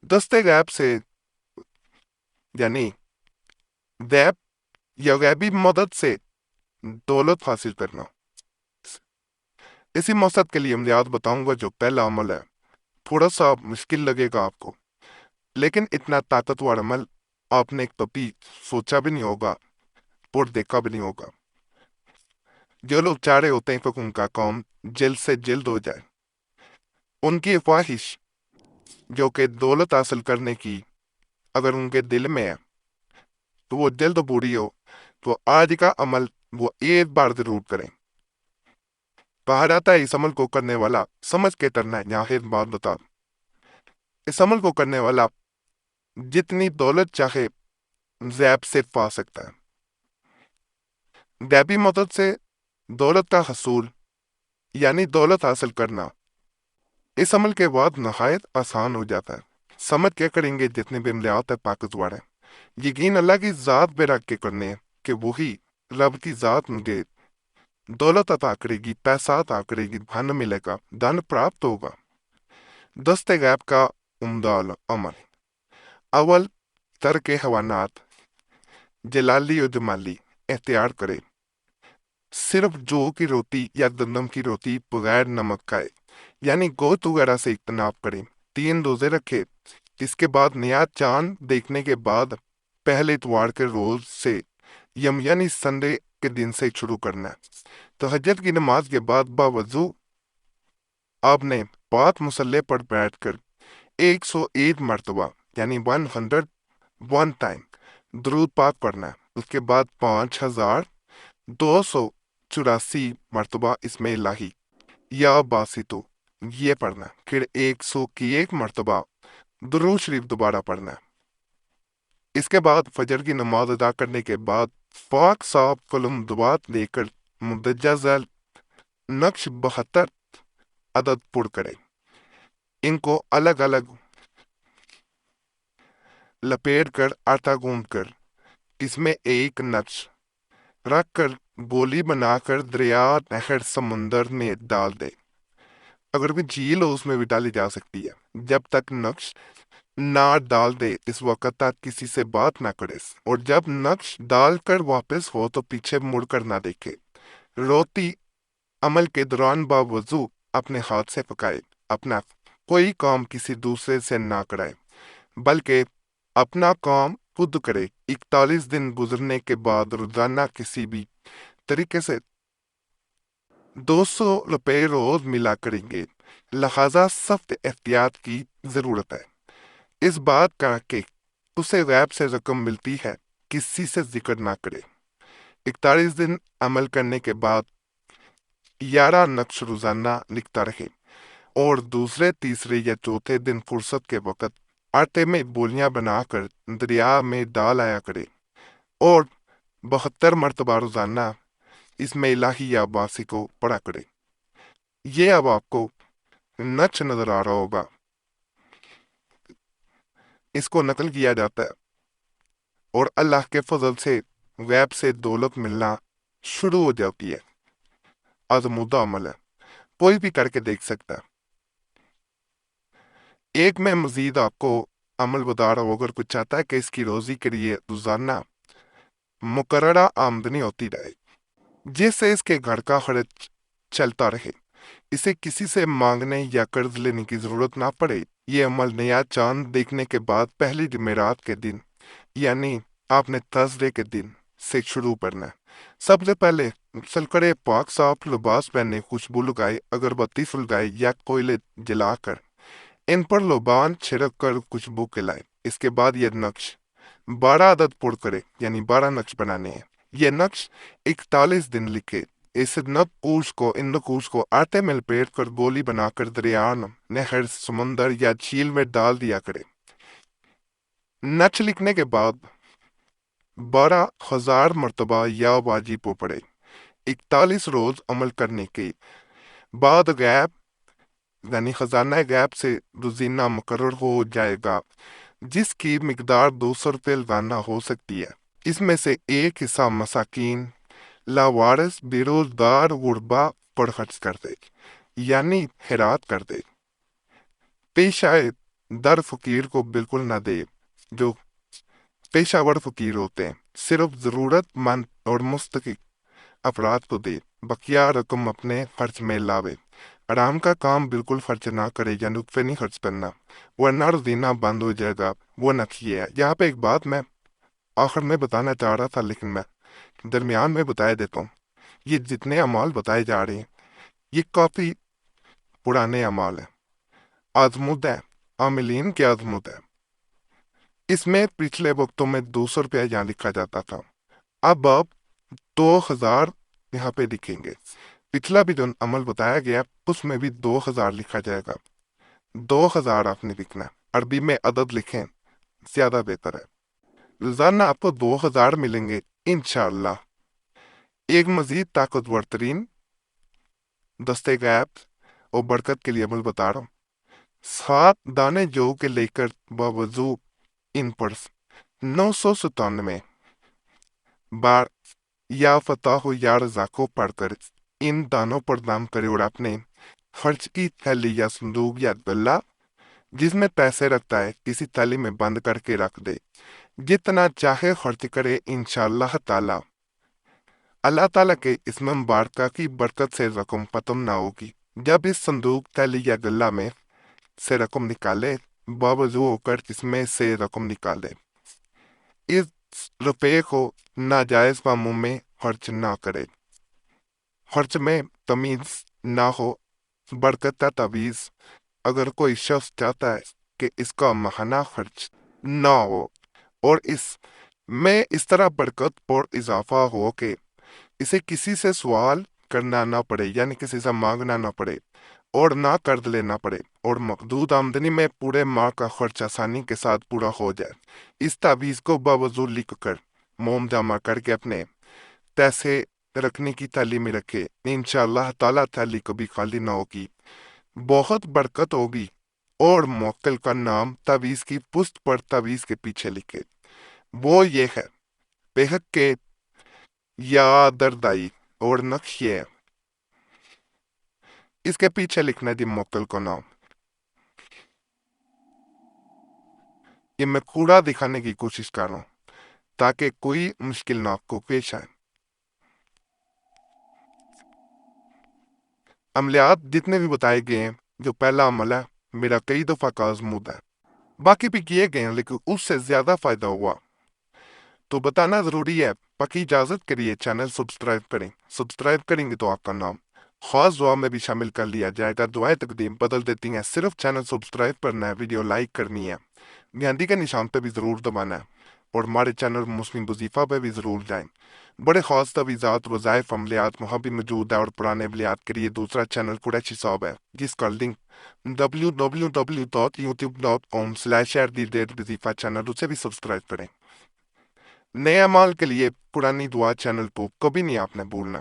دستے غیب سے یعنی غیب یا غیبی مدد سے دولت حاصل کرنا۔ اسی مقصد کے لیے عملیات بتاؤں گا۔ جو پہلا عمل ہے تھوڑا سا مشکل لگے گا آپ کو، لیکن اتنا طاقتور عمل آپ نے کبھی سوچا بھی نہیں ہوگا اور دیکھا بھی نہیں ہوگا۔ جو لوگ چاہ رہے ہوتے ہیں کہ ان کا کام جلد سے جلد ہو جائے، ان کی خواہش جو کہ دولت حاصل کرنے کی اگر ان کے دل میں ہے تو وہ جلد پوری ہو، تو آج کا عمل وہ ایک بار ضرور کریں۔ کہا جاتا ہے اس عمل کو کرنے والا سمجھ کے کرنا ہے۔ یہاں ایک بات بتا دوں، اس عمل کو کرنے والا جتنی دولت چاہے زیب سے پا سکتا ہے۔ غیبی مدد سے دولت کا حصول یعنی دولت حاصل کرنا اس عمل کے بعد نہایت آسان ہو جاتا ہے۔ سمجھ کے کریں گے جتنے بھی عملیات ہے طاقتور ہیں، یقین اللہ کی ذات پہ رکھ کے کرنے ہیں کہ وہی رب کی ذات مجھے دولت عطا کرے گی، پیسہ عطا کرے گی، دھن ملے گا، دھن پراپت ہوگا۔ دست غیب کا عمدہ عمل: اول، ترک حیوانات جلالی و جمالی اختیار کرے۔ صرف جو کی روٹی یا گندم کی روٹی بغیر نمک کھائے، یعنی گوشت وغیرہ سے اجتناب کرے۔ 3 روزے رکھے۔ اس کے بعد نیا چاند دیکھنے کے بعد پہلے اتوار کے روز سے یعنی سنڈے کے دن سے شروع کرنا ہے۔ تہجد کی نماز کے بعد باوضو آپ نے پاک مسلح پر بیٹھ کر 101 مرتبہ یعنی 101 ٹائم درود پاک پڑھنا ہے۔ اس کے بعد 5284 مرتبہ اسم الہی یا باسطو یہ پڑھنا ہے۔ پھر 101 مرتبہ درود شریف دوبارہ پڑھنا ہے۔ اس کے بعد فجر کی نماز ادا کرنے کے بعد پاک صاف قلم دعات لے کر مندرجہ ذیل نقش 72 عدد پر کرے۔ ان کو الگ الگ لپیٹ کر آٹا گوندھ کر اس میں ایک نقش رکھ کر گولی بنا کر دریا، نہر، سمندر میں ڈال دے۔ اگر بھی جھیل ہو اس میں بھی ڈالی جا سکتی ہے۔ جب تک نقش نہ ڈال دے اس وقت تک کسی سے بات نہ کرے، اور جب نقش ڈال کر واپس ہو تو پیچھے مڑ کر نہ دیکھے۔ روٹی عمل کے دوران باوضو اپنے ہاتھ سے پکائے۔ اپنا کوئی کام کسی دوسرے سے نہ کرائے بلکہ اپنا کام خود کرے۔ 41 دن گزرنے کے بعد روزانہ کسی بھی طریقے سے 200 روپے روز ملا کریں گے، لہذا سخت احتیاط کی ضرورت ہے۔ اس بات کا کہ اسے غیب سے رقم ملتی ہے کسی سے ذکر نہ کرے۔ 41 دن عمل کرنے کے بعد 11 نقش روزانہ لکھتا رہے، اور دوسرے، تیسرے یا چوتھے دن فرصت کے وقت آٹے میں بولیاں بنا کر دریا میں ڈال آیا کرے، اور 72 مرتبہ روزانہ اسم الہی یا باسی کو پڑھا کرے۔ یہ اب آپ کو نقش نظر آ رہا ہوگا، اس کو نقل کیا جاتا ہے، اور اللہ کے فضل سے غیب سے دولت ملنا شروع ہو جاتی ہے۔ آزمودہ عمل ہے، کوئی بھی کر کے دیکھ سکتا ہے۔ ایک میں مزید آپ کو عمل بتا رہا ہوں، اگر کچھ چاہتا ہے کہ اس کی روزی کے لیے روزانہ مقررہ آمدنی ہوتی رہے جس سے اس کے گھر کا خرچ چلتا رہے، اسے کسی سے مانگنے یا قرض لینے کی ضرورت نہ پڑے، یہ عمل نیا چاند دیکھنے کے بعد پہلی جمعرات کے دن یعنی آپ نے تھرسڈے کے دن سے شروع کرنا ہے۔ سب سے پہلے غسل کرے، پاک صاف لباس پہنے، خوشبو لگائے، اگربتی سلگائے یا کوئلے جلا کر ان پر لبان چھڑک کر خوشبو کھلائے۔ اس کے بعد یہ نقش 12 عدد پر کرے، یعنی 12 نقش بنانے ہیں۔ یہ نقش 41 دن لکھے۔ ان نقوش کو آٹے میں لپیٹ کر گولی بنا کر دریا، نہر، سمندر یا جھیل میں ڈال دیا کرے۔ نقش لکھنے کے بعد 12,000 مرتبہ یا واجب کو پڑھے۔ 41 روز عمل کرنے کے بعد غیب یعنی خزانہ غیب سے روزینہ مقرر ہو جائے گا، جس کی مقدار 200 روپے روزانہ ہو سکتی ہے۔ اس میں سے ایک حصہ مساکین، لاوارث، بے روزگار غربا پر خرچ کر دے، یعنی خیرات کر دے۔ پیش آئے در فقیر کو بالکل نہ دے، جو پیشہ ور فقیر ہوتے ہیں، صرف ضرورت مند اور مستحق افراد کو دے، بقیہ رقم اپنے خرچ میں لاوے، حرام کا کام بالکل خرچ نہ کرے یا نطفے نہیں خرچ کرنا، ورنہ روزینہ بند ہو جائے گا، وہ نہ کیے۔ یہاں پہ ایک بات میں آخر میں بتانا چاہ رہا تھا، لیکن میں درمیان میں بتا دیتا ہوں، یہ جتنے اعمال بتائے جا رہے ہیں یہ کافی پرانے اعمال ہیں، آزمود ہے، عاملین کی آزمود ہے۔ اس میں پچھلے وقتوں میں 200 روپیہ یہاں لکھا جاتا تھا، اب آپ 2000 یہاں پہ لکھیں گے۔ پچھلا بھی جو عمل بتایا گیا اس میں بھی 2000 لکھا جائے گا، 2000 آپ نے لکھنا ہے، عربی میں عدد لکھیں، زیادہ بہتر ہے۔ روزانہ آپ کو 2000 ملیں گے انشاءاللہ۔ ایک مزید طاقتور ترین دستے غیب اور برکت کے لیے عمل بتا رہا ہوں، 7 دانے جو کے لے کر باوضو ان پر 997 بار یا فتح ہو یا رزاق ہو پڑھ کر ان دانوں پر دام کرے اور اپنے خرچ کی تھیلی یا صندوق یا گلہ جس میں پیسے رکھتا ہے کسی تھیلی میں بند کر کے رکھ دے، جتنا چاہے خرچ کرے انشاءاللہ تعالی، اللہ تعالیٰ کے اسم مبارکہ کی برکت سے رقم ختم نہ ہوگی۔ جب اس صندوق تھیلی یا گلہ میں سے رقم نکالے، باوضو ہو کر اس میں سے رقم نکالے، اس روپے کو ناجائز کاموں میں خرچ نہ کرے، خرچ میں تمیز نہ ہو، برکت کا تعویذ اگر کوئی شخص چاہتا ہے کہ اس کا ماہانہ خرچ نہ ہو اور اس میں اس طرح برکت اور اضافہ ہو کہ اسے کسی سے سوال کرنا نہ پڑے، یعنی کسی سے مانگنا نہ پڑے اور نہ قرض لینا پڑے، اور محدود آمدنی میں پورے ماہ کا خرچ آسانی کے ساتھ پورا ہو جائے، اس تعویذ کو باوضو لکھ کر موم جمع کر کے اپنے پیسے رکھنے کی تھیلی میں رکھے، انشاءاللہ تعالیٰ تھیلی کبھی خالی نہ ہوگی، بہت برکت ہوگی۔ اور موکل کا نام تعویذ کی پشت پر تعویذ کے پیچھے لکھے، وہ یہ ہے بہک کے یا دردائی، اور نقش یہ ہے، اس کے پیچھے لکھنا ہے جی موکل کا نام۔ یہ میں پورا دکھانے کی کوشش کر رہا ہوں تاکہ کوئی مشکل نہ آپ کو پیش آئے۔ عملیات جتنے بھی بتائے گئے ہیں، جو پہلا عمل ہے میرا کئی دفعہ کا آزمود ہے، باقی بھی کیے گئے ہیں لیکن اس سے زیادہ فائدہ ہوا تو بتانا ضروری ہے۔ باقی اجازت کے لیے چینل سبسکرائب کریں، سبسکرائب کریں گے تو آپ کا نام خاص دعا میں بھی شامل کر لیا جائے گا۔ دعائیں تقدیم بدل دیتی ہیں، صرف چینل سبسکرائب کرنا ہے، ویڈیو لائک کرنی ہے، گھنٹی کے نشان پہ بھی ضرور دبانا ہے، اور ہمارے چینل مسلم وظیفہ پہ بھی ضرور جائیں۔ بڑے خاص تویزات، وظائف، عملیات وہاں بھی موجود ہے، اور پرانے عملیات کے لیے دوسرا چینل قریشی صاحب ہے جس کا لنک www.youtube.com/وظیفہ چینل، اسے بھی سبسکرائب کریں۔ نئے اعمال کے لیے پرانی دعا چینل کو کبھی نہیں آپ نے بھولنا۔